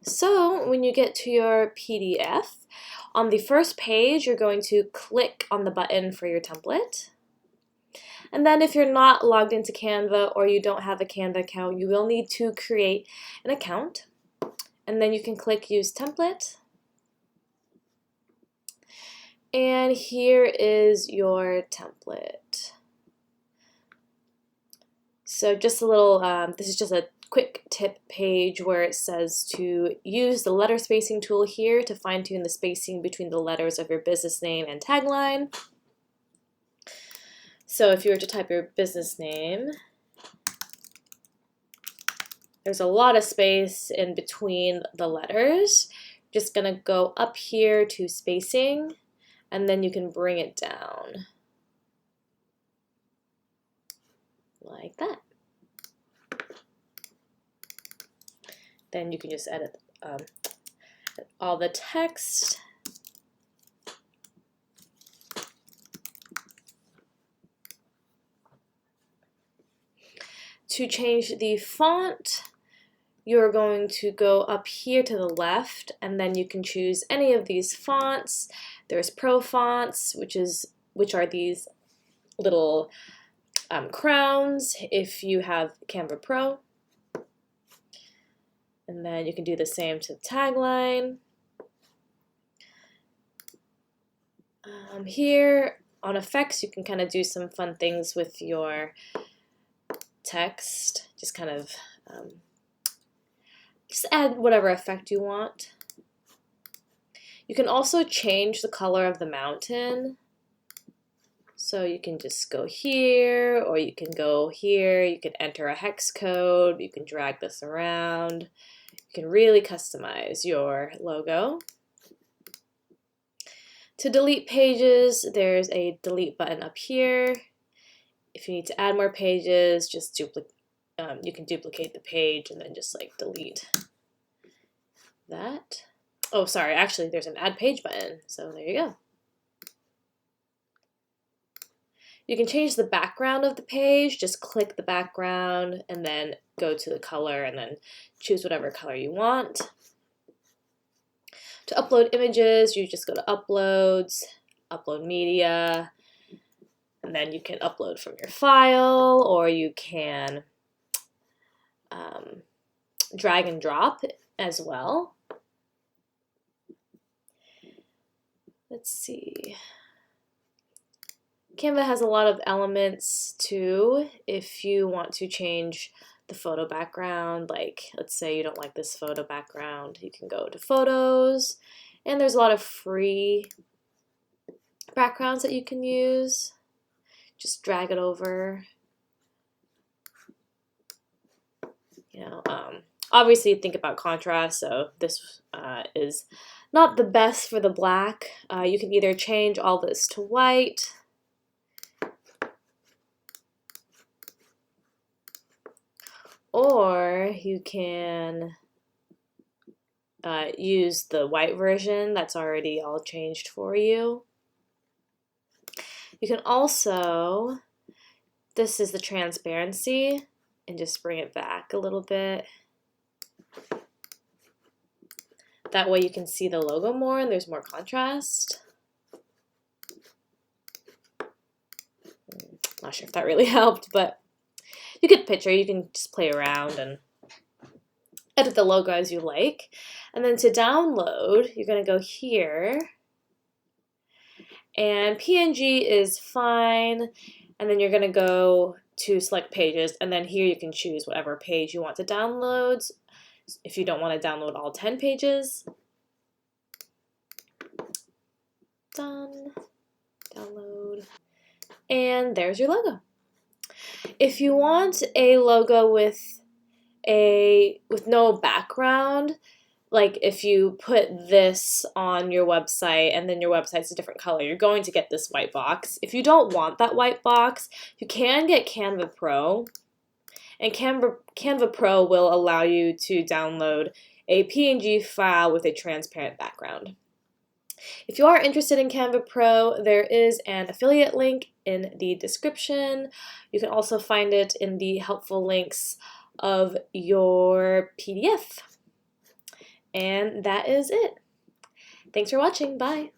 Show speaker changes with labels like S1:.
S1: So when you get to your PDF, on the first page, you're going to click on the button for your template. And then if you're not logged into Canva or you don't have a Canva account, you will need to create an account. And then you can click Use Template. And here is your template. So just a little, this is just a quick tip page where it says to use the letter spacing tool here to fine-tune the spacing between the letters of your business name and tagline. So if you were to type your business name, there's a lot of space in between the letters. Just gonna go up here to spacing, and then you can bring it down like that. Then you can just edit all the text. To change the font, you're going to go up here to the left, and then you can choose any of these fonts. There's Pro fonts, which are these little crowns if you have Canva Pro. And then you can do the same to the tagline. Here on effects, you can kind of do some fun things with your text. Just kind of just add whatever effect you want. You can also change the color of the mountain. So you can just go here, or you can go here. You can enter a hex code. You can drag this around. You can really customize your logo. To delete pages, there's a delete button up here. If you need to add more pages, just you can duplicate the page and then just like delete that. Oh, sorry, actually there's an add page button, so there you go. You can change the background of the page, just click the background and then go to the color and then choose whatever color you want. To upload images, you just go to Uploads, Upload Media, and then you can upload from your file, or you can drag and drop as well. Let's see. Canva has a lot of elements too. If you want to change the photo background, like let's say you don't like this photo background, you can go to Photos, and there's a lot of free backgrounds that you can use. Just drag it over. You know, obviously think about contrast, so this is not the best for the black. You can either change all this to white, or you can use the white version that's already all changed for you. You can also, this is the transparency, and just bring it back a little bit. That way you can see the logo more and there's more contrast. Not sure if that really helped, but you get the picture. You can just play around and edit the logo as you like. And then to download, you're going to go here. And PNG is fine. And then you're going to go to select pages. And then here you can choose whatever page you want to download. If you don't want to download all 10 pages. Done. Download. And there's your logo. If you want a logo with no background, like if you put this on your website and then your website's a different color, you're going to get this white box. If you don't want that white box, you can get Canva Pro. And Canva Pro will allow you to download a PNG file with a transparent background. If you are interested in Canva Pro, there is an affiliate link in the description. You can also find it in the helpful links of your PDF. And that is it. Thanks for watching. Bye.